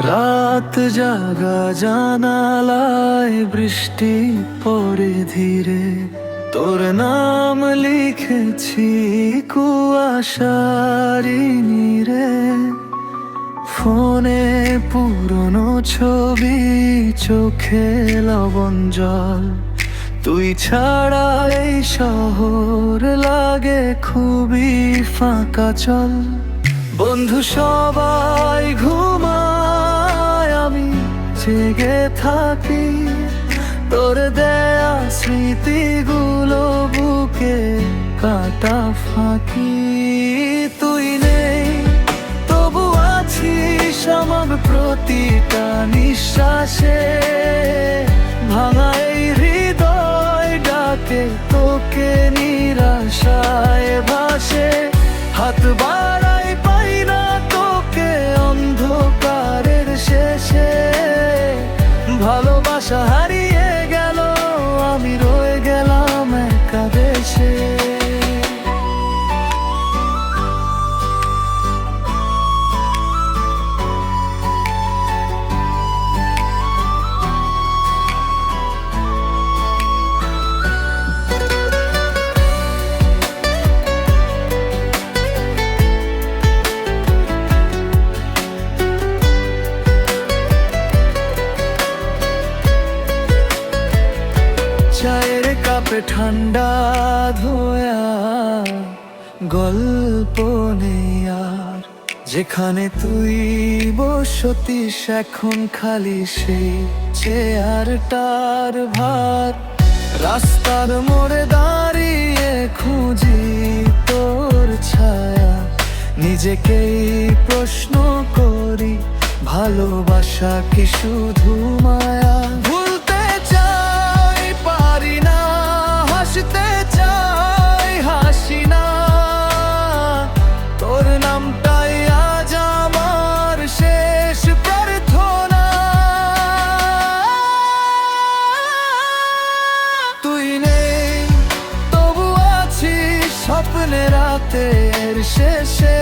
রাত জাগা জানালায় বৃষ্টি পড়ে ধীরে, তোর নাম লিখেছি কুয়াশারি নীরে। ফোনে পুরনো ছবি, চোখে লবণ জল, তুই ছাড়া এই শহর লাগে খুবই ফাঁকা। চল বন্ধু সবাই ঘুমায়, আমি জেগে থাকি, তোর দেয়া স্মৃতিগুলো বুকে কাটা ফাঁকি। তুই নেই তবু আছিস আমার প্রতিটা নিঃশ্বাসে, ভাঙা এই হৃদয় ডাকে তোকে নিরাশায় ভাসে। হাত বাড়াই পাই না তোকে অন্ধকারের শেষে, ভালোবাসা হারিয়ে গেল, আমি রয়ে গেলাম একা দেশে। চায়ের কাপে ঠান্ডা ধোয়া গল্প নেই আর, যেখানে তুই বসতিস এখন খালি সেই চেয়ারটার ভার। রাস্তার মোড়ে দাঁড়িয়ে খুঁজি তোর ছায়া, নিজেকেই প্রশ্ন করি ভালোবাসা কি শুধু মায়া। ভুলতে চাই পারি না, হাসতে চাই হাসি না, তোর নামটাই আজ আমার শেষ প্রার্থনা। তুই নেই তবু আছিস স্বপ্নে রাতের শেষে,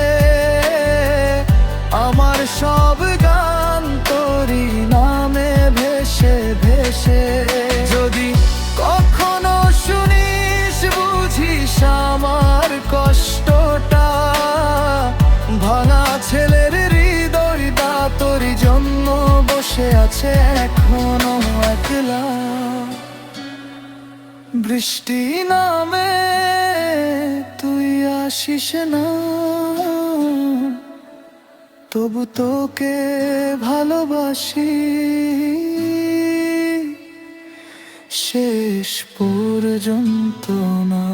আমার সব গান তোরই নামে ভেসে ভেসে। যদি কখনো শুনিস বুঝিস আমার কষ্টটা, ভাঙা ছেলের হৃদয়টা তোর জন্য বসে আছে এখনো একলা। বৃষ্টি নামে তুই আসিস না, তবু তোকে ভালোবাসি শেষ পর্যন্ত না।